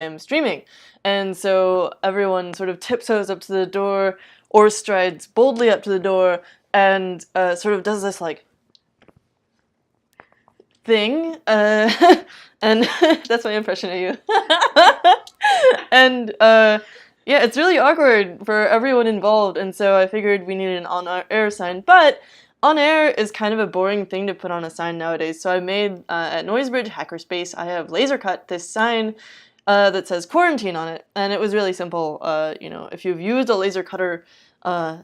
am streaming. And so everyone sort of tiptoes up to the door or strides boldly up to the door and sort of does this like thing, and that's my impression of you. And yeah, it's really awkward for everyone involved, and so I figured we needed an on-air sign, but on-air is kind of a boring thing to put on a sign nowadays, so I made, at Noisebridge Hackerspace, I have laser cut this sign that says quarantine on it, and it was really simple. You know, if you've used a laser cutter,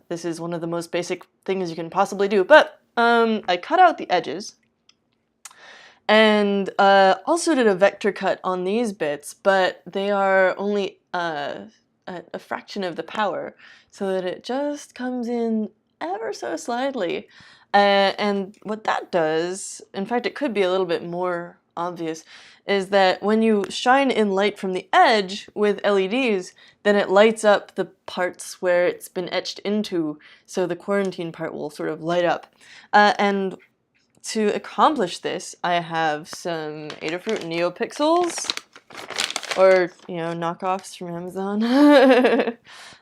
this is one of the most basic things you can possibly do, but I cut out the edges, and also did a vector cut on these bits, but they are only a fraction of the power, so that it just comes in ever so slightly. And what that does, in fact it could be a little bit more obvious, is that when you shine in light from the edge with LEDs, then it lights up the parts where it's been etched into, so the quarantine part will sort of light up. And to accomplish this, I have some Adafruit NeoPixels, or, you know, knockoffs from Amazon, a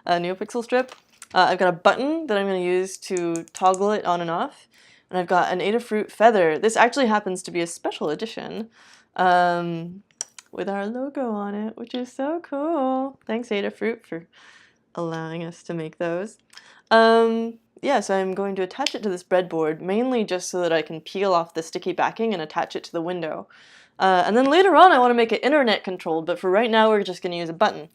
NeoPixel strip. I've got a button that I'm going to use to toggle it on and off, and I've got an Adafruit Feather. This actually happens to be a special edition with our logo on it, which is so cool. Thanks, Adafruit, for allowing us to make those. Yeah, so I'm going to attach it to this breadboard, mainly just so that I can peel off the sticky backing and attach it to the window. And then later on I want to make it internet controlled, but for right now we're just going to use a button.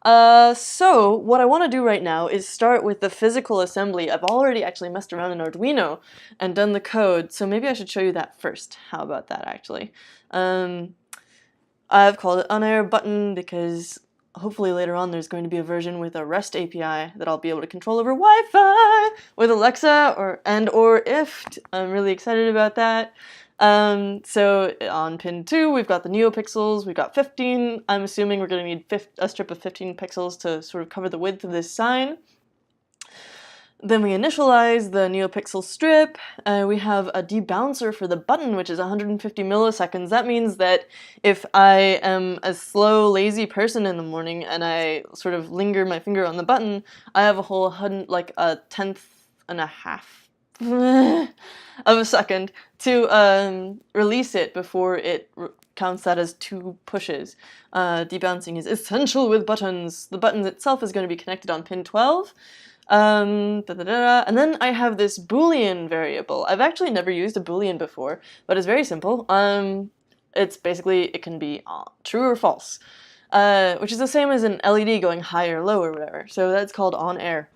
So what I want to do right now is start with the physical assembly. I've already actually messed around in Arduino and done the code, so maybe I should show you that first. How about that, actually? I've called it on-air button because hopefully later on there's going to be a version with a REST API that I'll be able to control over Wi-Fi with Alexa or IFT. I'm really excited about that. So on pin 2 we've got the NeoPixels, we've got 15. I'm assuming we're going to need a strip of 15 pixels to sort of cover the width of this sign. Then we initialize the NeoPixel strip. We have a debouncer for the button, which is 150 milliseconds. That means that if I am a slow, lazy person in the morning and I sort of linger my finger on the button, I have a whole like a tenth and a half of a second to release it before it counts that as 2 pushes. Debouncing is essential with buttons. The button itself is going to be connected on pin 12. And then I have this Boolean variable. I've actually never used a Boolean before, but it's very simple. It's basically, it can be true or false, which is the same as an LED going high or low or whatever. So that's called on air.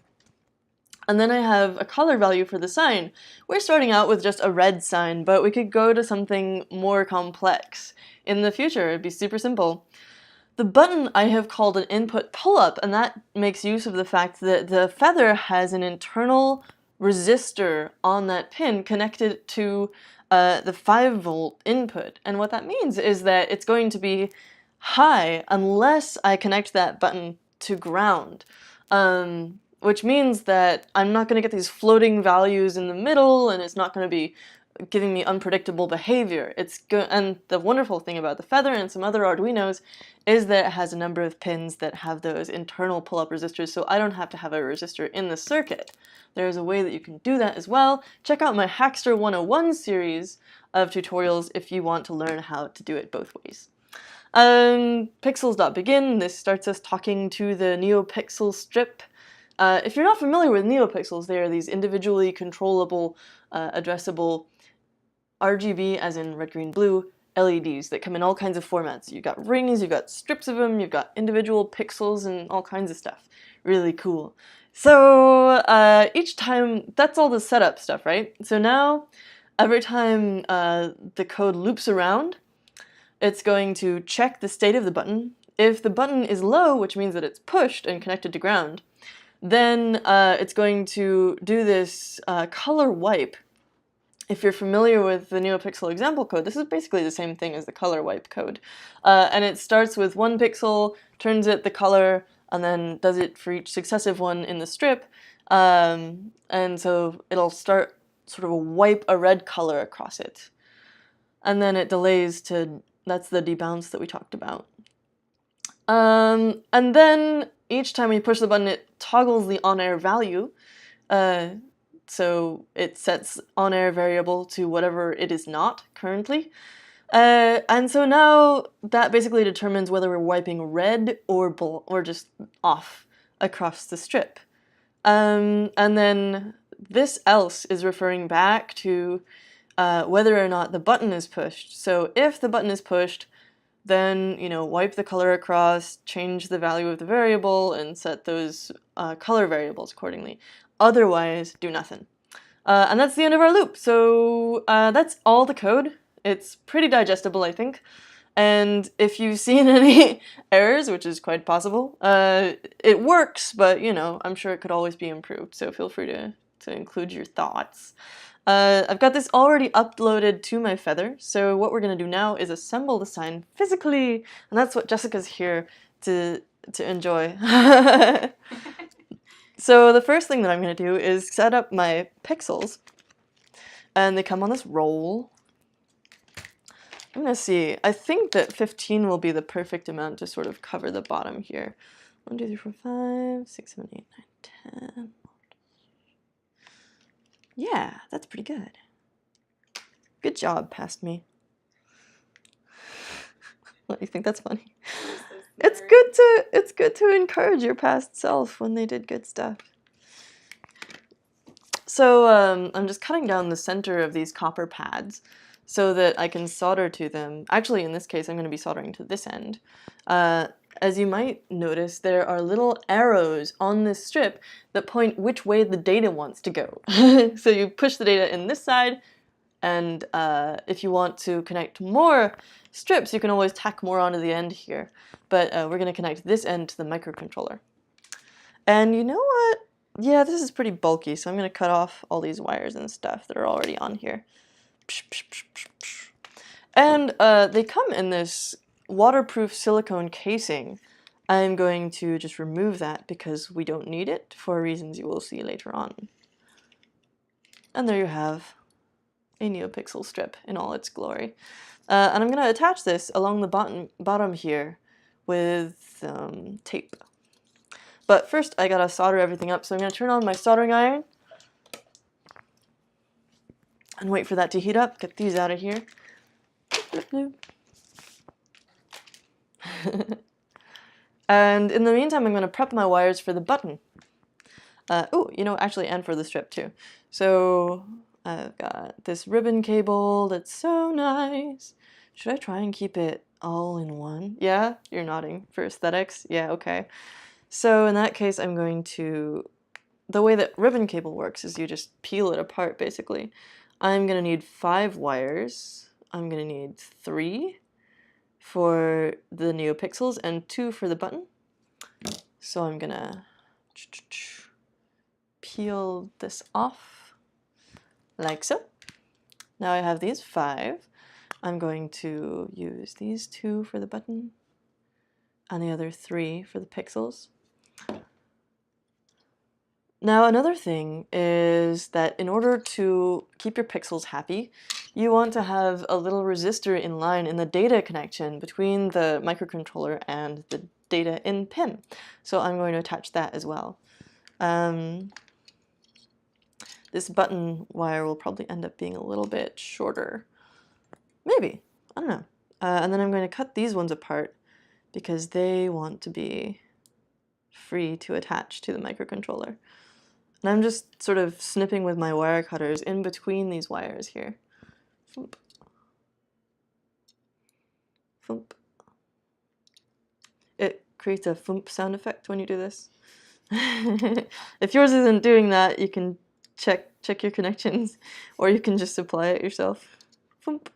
And then I have a color value for the sign. We're starting out with just a red sign, but we could go to something more complex. In the future, it'd be super simple. The button I have called an input pull-up, and that makes use of the fact that the feather has an internal resistor on that pin connected to the 5-volt input. And what that means is that it's going to be high unless I connect that button to ground. Which means that I'm not going to get these floating values in the middle, and it's not going to be giving me unpredictable behavior. And the wonderful thing about the Feather and some other Arduinos is that it has a number of pins that have those internal pull-up resistors, so I don't have to have a resistor in the circuit. There's a way that you can do that as well. Check out my Hackster 101 series of tutorials if you want to learn how to do it both ways. Pixels.begin, this starts us talking to the NeoPixel strip. If you're not familiar with NeoPixels, they are these individually controllable, addressable RGB, as in red, green, blue, LEDs that come in all kinds of formats. You've got rings, you've got strips of them, you've got individual pixels and all kinds of stuff. Really cool. So each time, that's all the setup stuff, right? So now, every time the code loops around, it's going to check the state of the button. If the button is low, which means that it's pushed and connected to ground, then it's going to do this color wipe. If you're familiar with the NeoPixel example code, this is basically the same thing as the color wipe code. And it starts with 1 pixel, turns it the color, and then does it for each successive one in the strip. And so it'll start sort of wipe a red color across it. And then it delays to, that's the debounce that we talked about. And then each time you push the button, it toggles the on-air value. So it sets on-air variable to whatever it is not currently. And so now that basically determines whether we're wiping red or just off across the strip. And then this else is referring back to whether or not the button is pushed. So if the button is pushed, then, wipe the color across, change the value of the variable, and set those color variables accordingly. Otherwise, do nothing. And that's the end of our loop. So that's all the code. It's pretty digestible, I think. And if you've seen any errors, which is quite possible, it works, but, I'm sure it could always be improved. So feel free to include your thoughts. I've got this already uploaded to my Feather, so what we're going to do now is assemble the sign physically, and that's what Jessica's here to enjoy. So the first thing that I'm going to do is set up my pixels, and they come on this roll. I'm going to see, I think that 15 will be the perfect amount to sort of cover the bottom here. 1, 2, 3, 4, 5, 6, 7, 8, 9, 10. Yeah, that's pretty good. Good job, past me. What, you think that's funny? It's good to encourage your past self when they did good stuff. So I'm just cutting down the center of these copper pads so that I can solder to them. Actually, in this case, I'm going to be soldering to this end. As you might notice, there are little arrows on this strip that point which way the data wants to go. So you push the data in this side, and if you want to connect more strips, you can always tack more onto the end here. But we're going to connect this end to the microcontroller. And you know what? Yeah, this is pretty bulky, so I'm going to cut off all these wires and stuff that are already on here. And they come in this waterproof silicone casing. I'm going to just remove that because we don't need it for reasons you will see later on. And there you have a NeoPixel strip in all its glory. And I'm going to attach this along the bottom here with tape. But first I gotta solder everything up, so I'm going to turn on my soldering iron and wait for that to heat up. Get these out of here. And in the meantime, I'm going to prep my wires for the button. Actually, and for the strip too. So I've got this ribbon cable that's so nice. Should I try and keep it all in one? Yeah, you're nodding for aesthetics. Yeah, okay. So in that case, I'm going to, the way that ribbon cable works is you just peel it apart, basically. I'm going to need 5 wires. I'm going to need 3 for the NeoPixels and 2 for the button. So I'm going to peel this off like so. Now I have these 5. I'm going to use these 2 for the button and the other 3 for the pixels. Now another thing is that in order to keep your pixels happy, you want to have a little resistor in line in the data connection between the microcontroller and the data in pin. So I'm going to attach that as well. This button wire will probably end up being a little bit shorter. Maybe, I don't know. And then I'm going to cut these ones apart because they want to be free to attach to the microcontroller. And I'm just sort of snipping with my wire cutters in between these wires here. Thump. Thump. It creates a thump sound effect when you do this. If yours isn't doing that, you can check your connections, or you can just apply it yourself. Thump.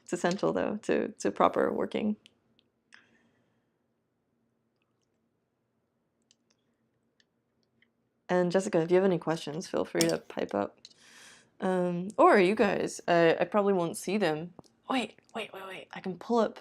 It's essential though to proper working. And Jessica, if you have any questions, feel free to pipe up. Or you guys, I probably won't see them. Wait, I can pull up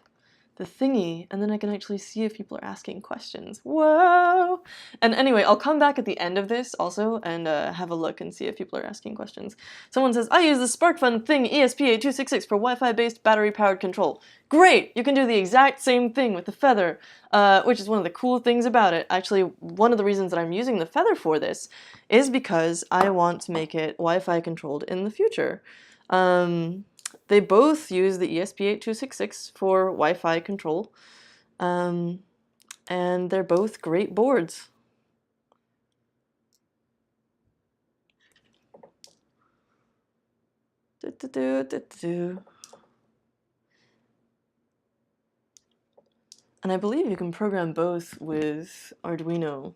the thingy, and then I can actually see if people are asking questions. Whoa! And anyway, I'll come back at the end of this also and have a look and see if people are asking questions. Someone says, I use the SparkFun Thing ESP8266 for Wi-Fi based battery powered control. Great! You can do the exact same thing with the Feather, which is one of the cool things about it. Actually, one of the reasons that I'm using the Feather for this is because I want to make it Wi-Fi controlled in the future. They both use the ESP8266 for Wi-Fi control, and they're both great boards. And I believe you can program both with Arduino.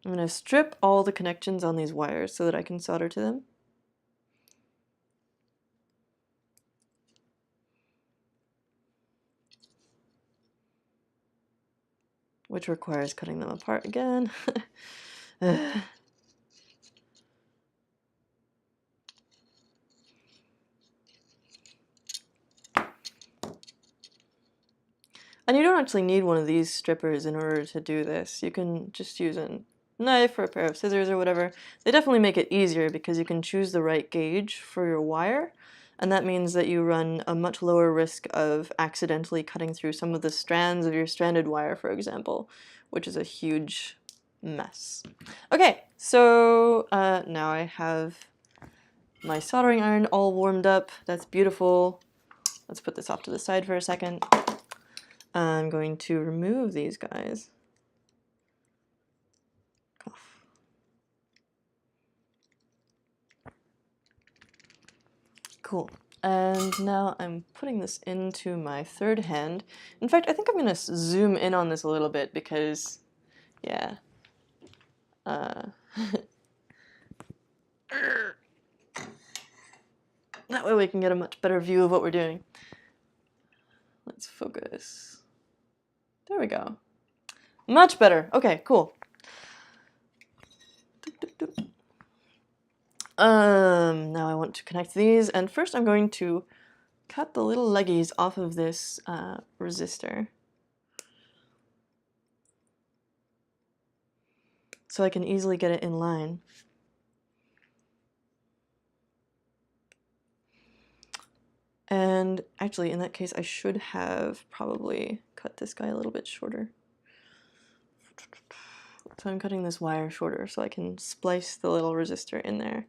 I'm going to strip all the connections on these wires so that I can solder to them. Which requires cutting them apart again. And you don't actually need one of these strippers in order to do this. You can just use a knife or a pair of scissors or whatever. They definitely make it easier because you can choose the right gauge for your wire, and that means that you run a much lower risk of accidentally cutting through some of the strands of your stranded wire, for example, which is a huge mess. Okay, so now I have my soldering iron all warmed up. That's beautiful. Let's put this off to the side for a second. I'm going to remove these guys. Cool. And now I'm putting this into my third hand. In fact, I think I'm going to zoom in on this a little bit because, yeah. That way we can get a much better view of what we're doing. Let's focus. There we go. Much better. Okay, cool. Now I want to connect these, and first I'm going to cut the little leggies off of this resistor so I can easily get it in line. And actually, in that case, I should have probably cut this guy a little bit shorter. So I'm cutting this wire shorter so I can splice the little resistor in there.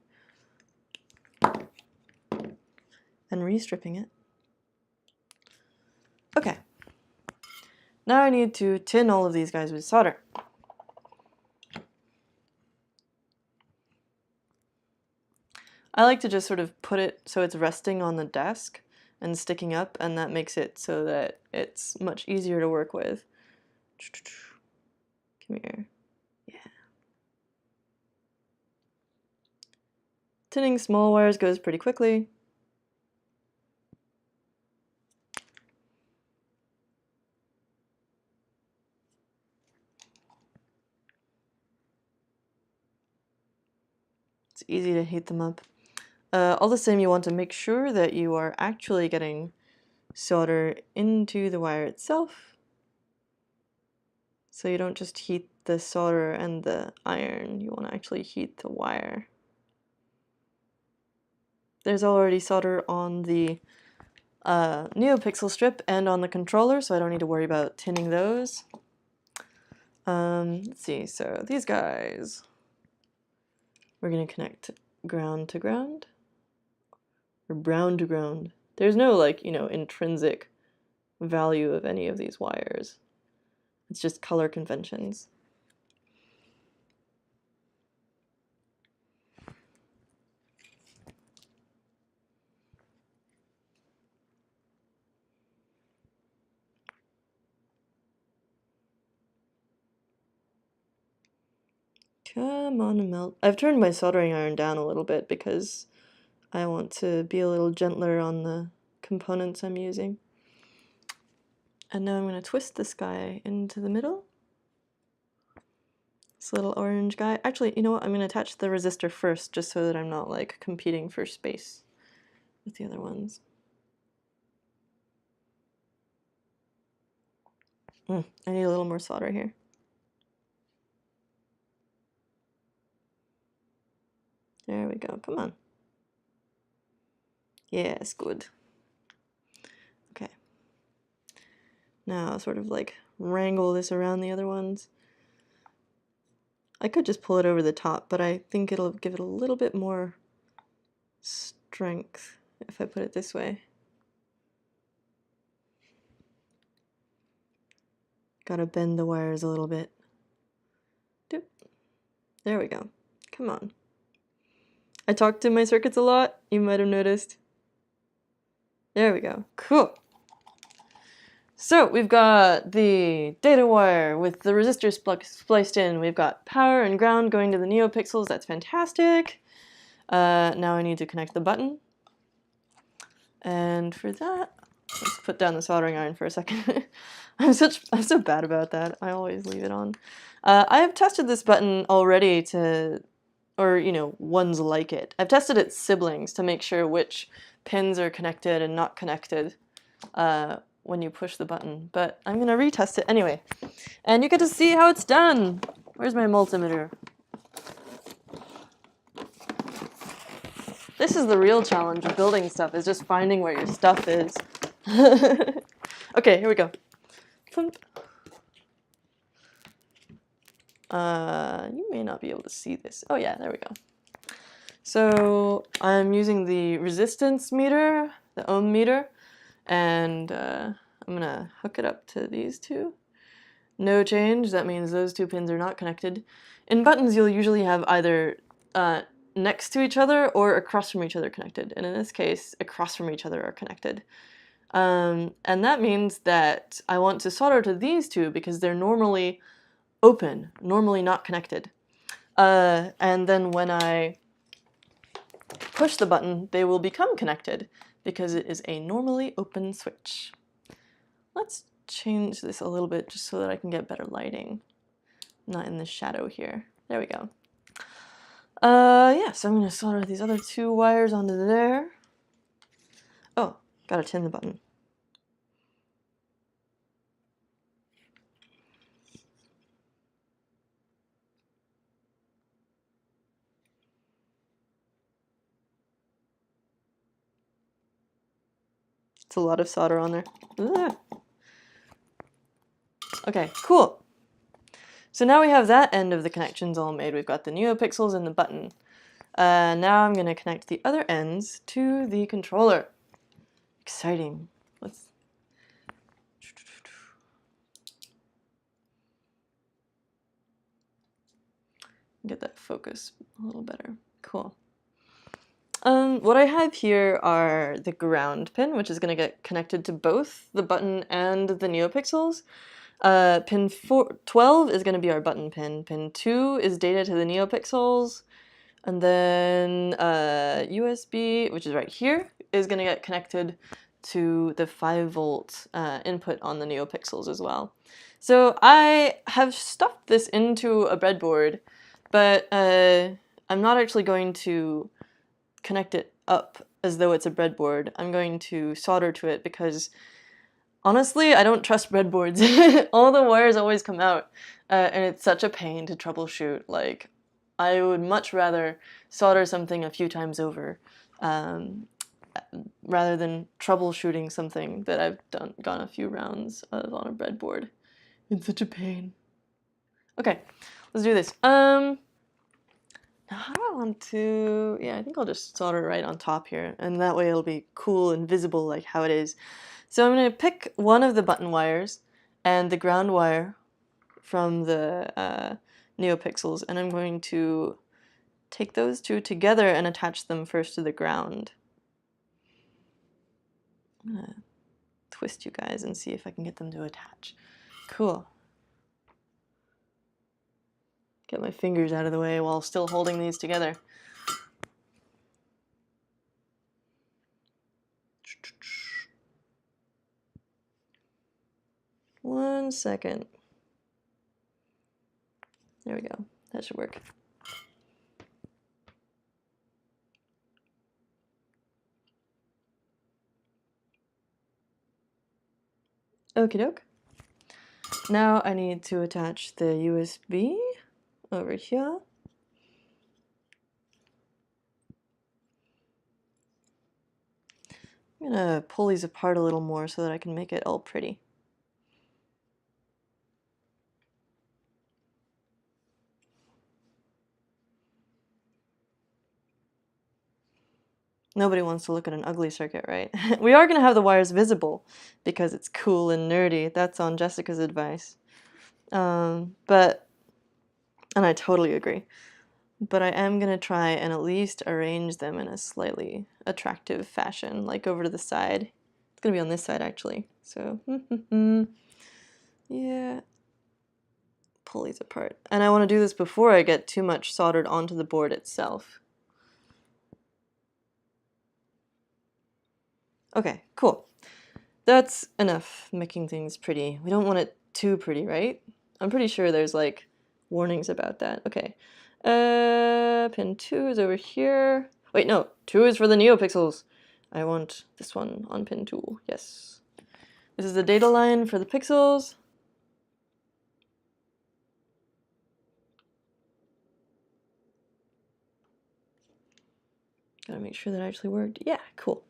And restripping it. Okay. Now I need to tin all of these guys with solder. I like to just sort of put it so it's resting on the desk and sticking up, and that makes it so that it's much easier to work with. Come here. Yeah. Tinning small wires goes pretty quickly. It's easy to heat them up. All the same, you want to make sure that you are actually getting solder into the wire itself. So you don't just heat the solder and the iron, you want to actually heat the wire. There's already solder on the NeoPixel strip and on the controller, so I don't need to worry about tinning those. Let's see, so these guys, we're going to connect ground to ground, or brown to ground. There's no, like, you know, intrinsic value of any of these wires. It's just color conventions. Come on and melt. I've turned my soldering iron down a little bit because I want to be a little gentler on the components I'm using. And now I'm going to twist this guy into the middle. This little orange guy. Actually, you know what? I'm going to attach the resistor first just so that I'm not like competing for space with the other ones. I need a little more solder here. There we go. Come on. Yes, good. Okay. Now I'll sort of like wrangle this around the other ones. I could just pull it over the top, but I think it'll give it a little bit more strength if I put it this way. Gotta bend the wires a little bit. Doop. There we go. Come on. I talk to my circuits a lot, you might have noticed. There we go. Cool. So we've got the data wire with the resistor spliced in. We've got power and ground going to the neopixels. That's fantastic. Now I need to connect the button. And for that, let's put down the soldering iron for a second. I'm so bad about that. I always leave it on. I have tested this button already or ones like it. I've tested its siblings to make sure which pins are connected and not connected when you push the button, but I'm gonna retest it anyway. And you get to see how it's done. Where's my multimeter? This is the real challenge of building stuff, is just finding where your stuff is. Okay, here we go. You may not be able to see this. Oh yeah, there we go. So I'm using the resistance meter, the ohm meter, and I'm gonna hook it up to these two. No change, that means those two pins are not connected. In buttons, you'll usually have either next to each other or across from each other connected, and in this case, across from each other are connected. And that means that I want to solder to these two because they're normally open, normally not connected. And then when I push the button, they will become connected because it is a normally open switch. Let's change this a little bit just so that I can get better lighting. Not in the shadow here. There we go. Yeah, so I'm going to solder these other two wires onto there. Oh, gotta tin the button. It's a lot of solder on there. Ugh. Okay, cool. So now we have that end of the connections all made. We've got the neopixels and the button. Now I'm going to connect the other ends to the controller. Exciting. Let's get that focus a little better. Cool. What I have here are the ground pin, which is going to get connected to both the button and the neopixels. Pin 12 is going to be our button pin. Pin 2 is data to the neopixels. And then USB, which is right here, is going to get connected to the 5-volt input on the neopixels as well. So I have stuffed this into a breadboard, but I'm not actually going to connect it up as though it's a breadboard. I'm going to solder to it because honestly, I don't trust breadboards. All the wires always come out, and it's such a pain to troubleshoot. Like, I would much rather solder something a few times over rather than troubleshooting something that I've gone a few rounds of on a breadboard. It's such a pain. Okay, let's do this. Now how do I want to... Yeah, I think I'll just solder right on top here, and that way it'll be cool and visible like how it is. So I'm going to pick one of the button wires and the ground wire from the neopixels, and I'm going to take those two together and attach them first to the ground. I'm going to twist you guys and see if I can get them to attach. Cool. Get my fingers out of the way while still holding these together. One second. There we go. That should work. Okie doke. Now I need to attach the USB over here. I'm gonna pull these apart a little more so that I can make it all pretty. Nobody wants to look at an ugly circuit, right? We are going to have the wires visible because it's cool and nerdy. That's on Jessica's advice. And I totally agree. But I am going to try and at least arrange them in a slightly attractive fashion, like over to the side. It's going to be on this side, actually. So, yeah. Pull these apart. And I want to do this before I get too much soldered onto the board itself. Okay, cool. That's enough making things pretty. We don't want it too pretty, right? I'm pretty sure there's like warnings about that. Okay. Pin 2 is over here. Wait, no, 2 is for the neopixels. I want this one on pin 2. Yes. This is the data line for the pixels. Gotta make sure that actually worked. Yeah, cool.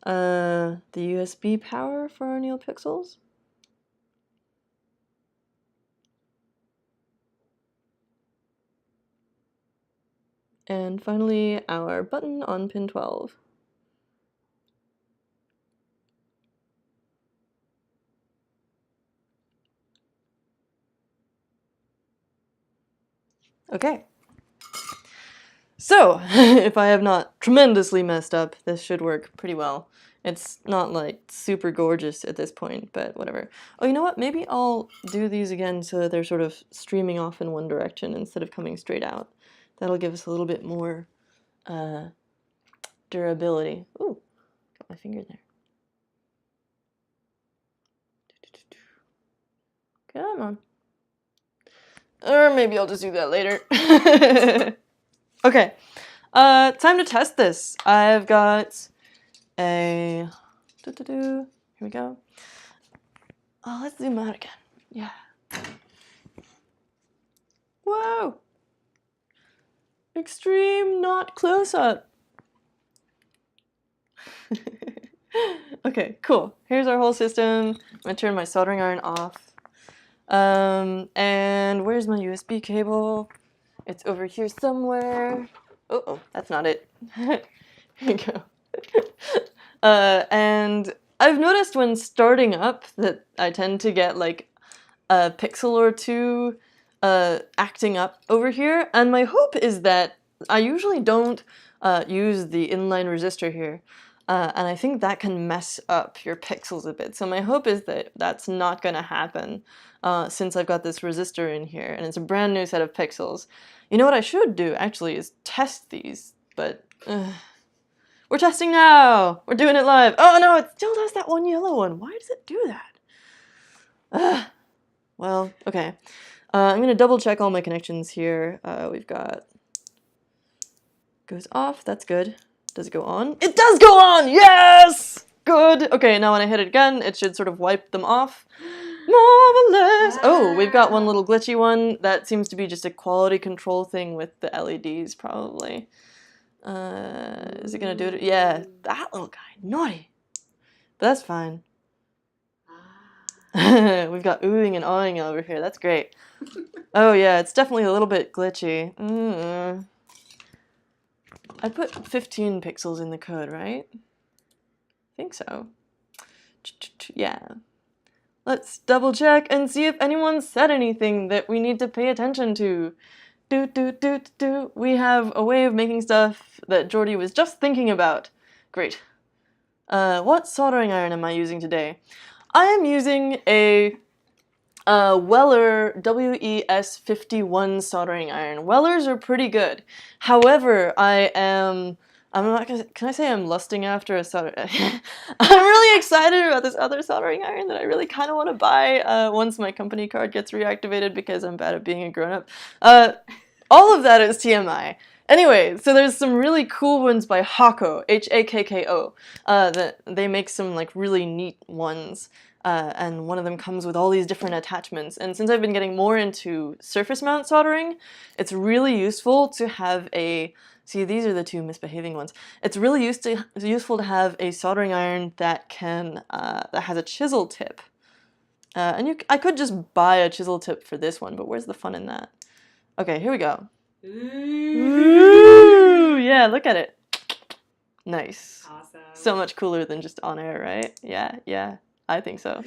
The USB power for our neopixels. And finally, our button on pin 12. Okay. So, if I have not tremendously messed up, this should work pretty well. It's not like super gorgeous at this point, but whatever. Oh, you know what? Maybe I'll do these again so that they're sort of streaming off in one direction instead of coming straight out. That'll give us a little bit more durability. Ooh, got my finger there. Come on. Or maybe I'll just do that later. Okay. Time to test this. I've got a... Here we go. Oh, let's zoom out again. Yeah. Whoa! Extreme not close up. Okay, cool. Here's our whole system. I'm gonna turn my soldering iron off. And where's my USB cable? It's over here somewhere. Oh, that's not it. Here you go. And I've noticed when starting up that I tend to get like a pixel or two acting up over here, and my hope is that I usually don't use the inline resistor here, and I think that can mess up your pixels a bit. So my hope is that that's not going to happen since I've got this resistor in here, and it's a brand new set of pixels. You know what I should do actually is test these, but we're testing now! We're doing it live! Oh no, it still does that one yellow one. Why does it do that? Well, okay. I'm going to double check all my connections here. We've got... Goes off, that's good. Does it go on? It does go on! Yes! Good! Okay, now when I hit it again, it should sort of wipe them off. Marvelous! Oh, we've got one little glitchy one. That seems to be just a quality control thing with the LEDs, probably. Is it gonna do it? Yeah, that little guy, naughty. But that's fine. We've got oohing and awing over here. That's great. Oh yeah, it's definitely a little bit glitchy. I put 15 pixels in the code, right? I think so. Yeah. Let's double check and see if anyone said anything that we need to pay attention to. We have a way of making stuff that Jordy was just thinking about. Great. What soldering iron am I using today? I am using a Weller WES51 soldering iron. Wellers are pretty good. However, I'm not gonna, can I say I'm lusting after a solder? I'm really excited about this other soldering iron that I really kind of want to buy once my company card gets reactivated because I'm bad at being a grown-up. All of that is TMI. Anyway, so there's some really cool ones by Hakko, Hakko, that they make some like really neat ones. and one of them comes with all these different attachments. And since I've been getting more into surface mount soldering, it's really useful to have a, see, these are the two misbehaving ones. It's really useful to have a soldering iron that can, that has a chisel tip. I could just buy a chisel tip for this one, but where's the fun in that? Okay, here we go. Ooh, yeah, look at it. Nice. Awesome. So much cooler than just on air, right? Yeah, I think so.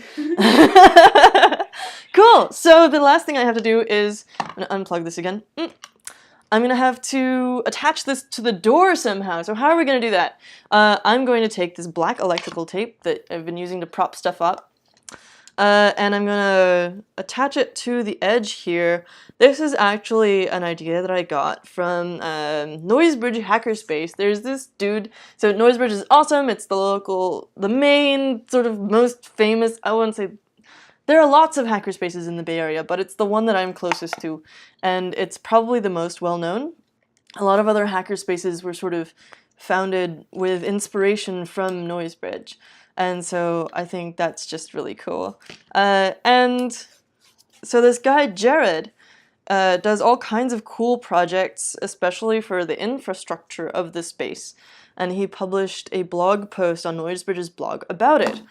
Cool. So the last thing I have to do is, I'm gonna unplug this again. I'm gonna have to attach this to the door somehow. So how are we gonna do that? I'm going to take this black electrical tape that I've been using to prop stuff up. And I'm gonna attach it to the edge here. This is actually an idea that I got from Noisebridge Hackerspace. There's this dude, so Noisebridge is awesome. It's the main sort of most famous, I wouldn't say, there are lots of hackerspaces in the Bay Area, but it's the one that I'm closest to, and it's probably the most well-known. A lot of other hackerspaces were sort of founded with inspiration from Noisebridge. And so I think that's just really cool. And so this guy, Jared, does all kinds of cool projects, especially for the infrastructure of the space. And he published a blog post on Noisebridge's blog about it.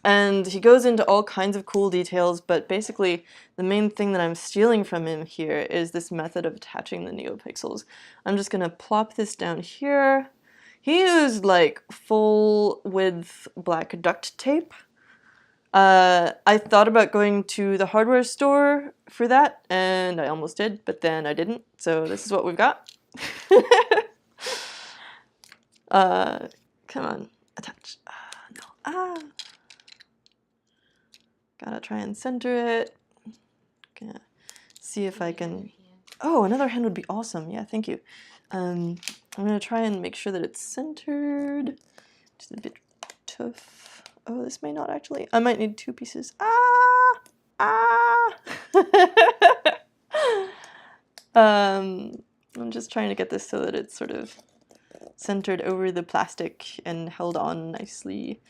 And he goes into all kinds of cool details, but basically the main thing that I'm stealing from him here is this method of attaching the neopixels. I'm just gonna plop this down here. He used like full width black duct tape. I thought about going to the hardware store for that, and I almost did, but then I didn't, so this is what we've got. Come on, attach. No. Gotta try and center it. Gonna see if I can. Oh, another hand would be awesome. Yeah, thank you. I'm gonna try and make sure that it's centered. Just a bit tough. Oh, this may not actually. I might need two pieces. I'm just trying to get this so that it's sort of centered over the plastic and held on nicely.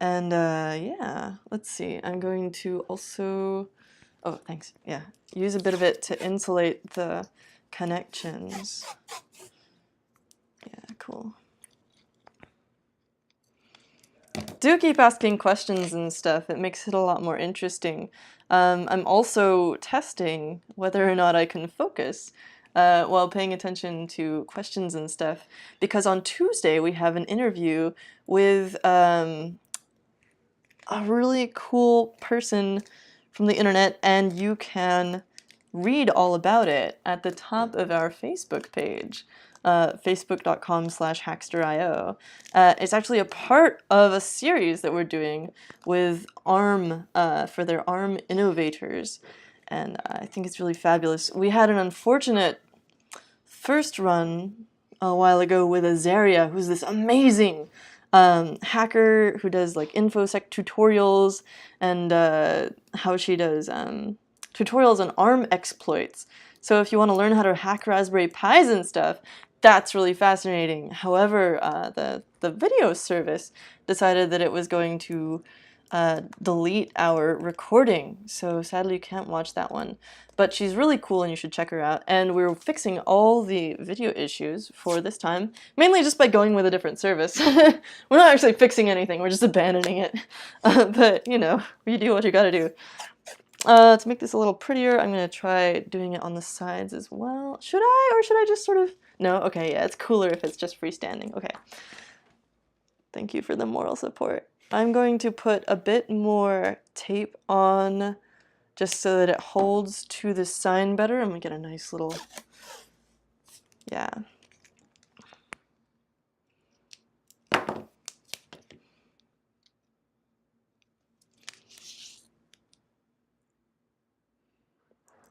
And yeah, let's see. I'm going to also, oh, thanks. Yeah, use a bit of it to insulate the connections. Yeah, cool. Do keep asking questions and stuff. It makes it a lot more interesting. I'm also testing whether or not I can focus while paying attention to questions and stuff, because on Tuesday we have an interview with a really cool person from the internet, and you can read all about it at the top of our Facebook page, facebook.com/Hackster.io. It's actually a part of a series that we're doing with ARM for their ARM innovators, and I think it's really fabulous. We had an unfortunate first run a while ago with Azaria, who's this amazing hacker who does like infosec tutorials, and how she does tutorials on ARM exploits. So if you want to learn how to hack Raspberry Pis and stuff, that's really fascinating. However, the video service decided that it was going to delete our recording, so sadly you can't watch that one. But she's really cool and you should check her out. And we're fixing all the video issues for this time, mainly just by going with a different service. We're not actually fixing anything, we're just abandoning it. But, you know, you do what you gotta do. To make this a little prettier, I'm gonna try doing it on the sides as well. Should I, or should I just sort of... No? Okay, yeah, it's cooler if it's just freestanding. Okay. Thank you for the moral support. I'm going to put a bit more tape on just so that it holds to the sign better. I'm gonna get a nice little... Yeah.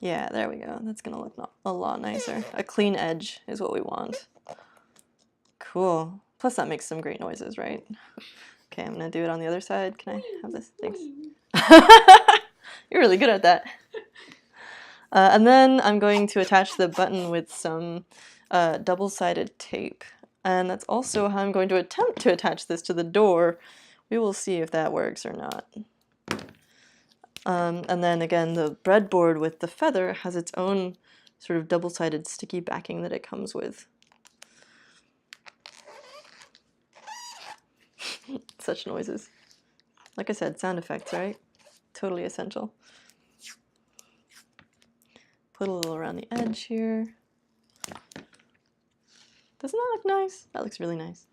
Yeah, there we go. That's gonna look a lot nicer. A clean edge is what we want. Cool. Plus that makes some great noises, right? Okay, I'm gonna do it on the other side. Can I have this? Thanks. You're really good at that. And then I'm going to attach the button with some double-sided tape. And that's also how I'm going to attempt to attach this to the door We will see if that works or not. And then again, the breadboard with the feather has its own sort of double-sided sticky backing that it comes with. Such noises. Like I said, sound effects, right? Totally essential. Put a little around the edge here. Doesn't that look nice? That looks really nice.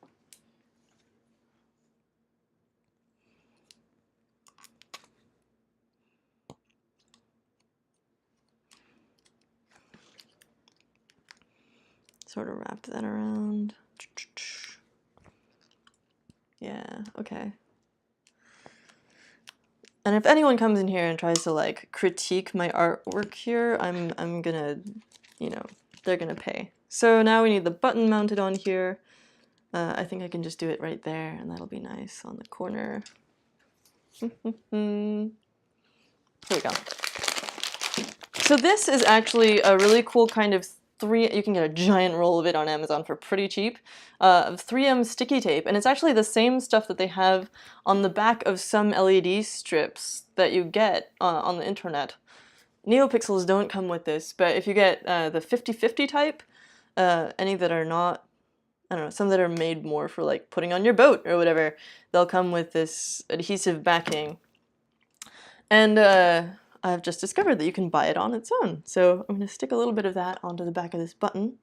Sort of wrap that around. Yeah, okay. And if anyone comes in here and tries to like critique my artwork here, I'm gonna, you know, they're gonna pay. So now we need the button mounted on here. I think I can just do it right there, and that'll be nice on the corner. Here we go. So this is actually a really cool kind of you can get a giant roll of it on Amazon for pretty cheap, of 3M sticky tape, and it's actually the same stuff that they have on the back of some LED strips that you get on the internet. NeoPixels don't come with this, but if you get the 50/50 type, any that are not, I don't know, some that are made more for like putting on your boat or whatever, they'll come with this adhesive backing. And I've just discovered that you can buy it on its own. So I'm going to stick a little bit of that onto the back of this button.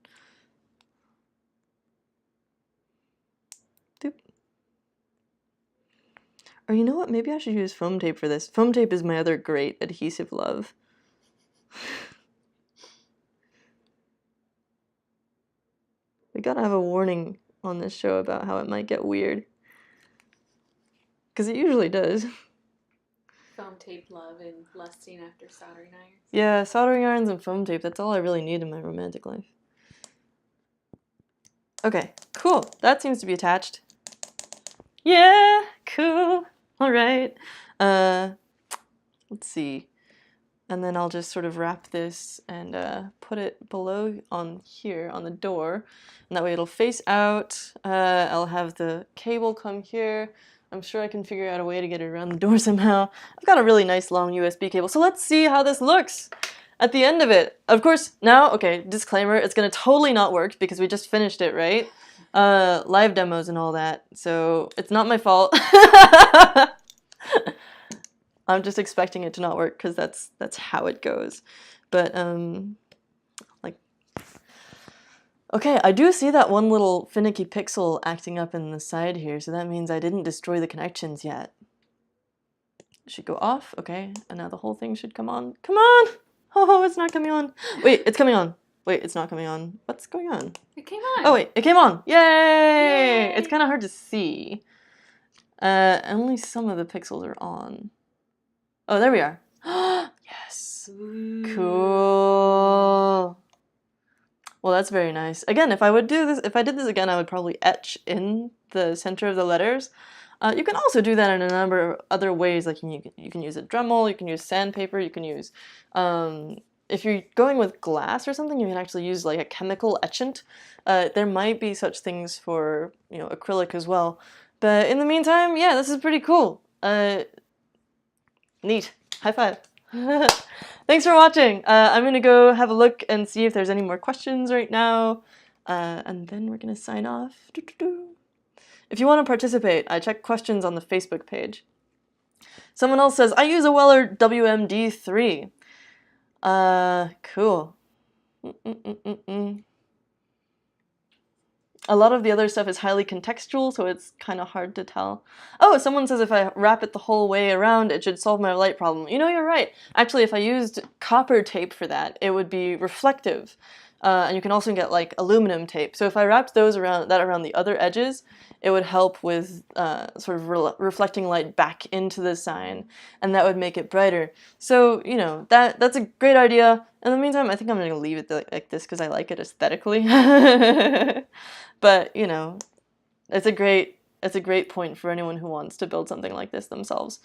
Doop. Or you know what? Maybe I should use foam tape for this. Foam tape is my other great adhesive love. We gotta have a warning on this show about how it might get weird. Because it usually does. Foam tape love and lusting after soldering irons. Yeah, soldering irons and foam tape, that's all I really need in my romantic life. Okay, cool. That seems to be attached. Yeah, cool. All right. Let's see. And then I'll just sort of wrap this and put it below on here on the door. And that way it'll face out. I'll have the cable come here. I'm sure I can figure out a way to get it around the door somehow. I've got a really nice long USB cable. So let's see how this looks at the end of it. Of course, now, okay, disclaimer, it's gonna totally not work because we just finished it, right? Live demos and all that. So it's not my fault. I'm just expecting it to not work because that's how it goes. But like, okay, I do see that one little finicky pixel acting up in the side here, so that means I didn't destroy the connections yet. It should go off, okay, and now the whole thing should come on. Come on! Oh, it's not coming on. Wait, it's coming on. Wait, it's not coming on. What's going on? It came on. Oh wait, it came on. Yay! Yay! It's kind of hard to see. Only some of the pixels are on. Oh, there we are. Yes. Ooh. Cool. Well, that's very nice. Again, if I did this again, I would probably etch in the center of the letters. You can also do that in a number of other ways. Like you can use a Dremel, you can use sandpaper, you can use, if you're going with glass or something, you can actually use like a chemical etchant. There might be such things for, you know, acrylic as well. But in the meantime, yeah, this is pretty cool. Neat. High five. Thanks for watching. I'm going to go have a look and see if there's any more questions right now. And then we're going to sign off. If you want to participate, I check questions on the Facebook page. Someone else says, I use a Weller WMD3. Cool. A lot of the other stuff is highly contextual, so it's kind of hard to tell. Oh, someone says if I wrap it the whole way around, it should solve my light problem. You know, you're right. Actually, if I used copper tape for that, it would be reflective. And you can also get like aluminum tape. So if I wrapped those around the other edges, it would help with sort of reflecting light back into the sign, and that would make it brighter. So, you know, that's a great idea. In the meantime, I think I'm going to leave it like this because I like it aesthetically. But, you know, it's a great point for anyone who wants to build something like this themselves.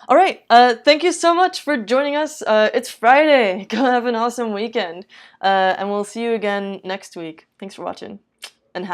All right, thank you so much for joining us. It's Friday. Go have an awesome weekend. And we'll see you again next week. Thanks for watching. And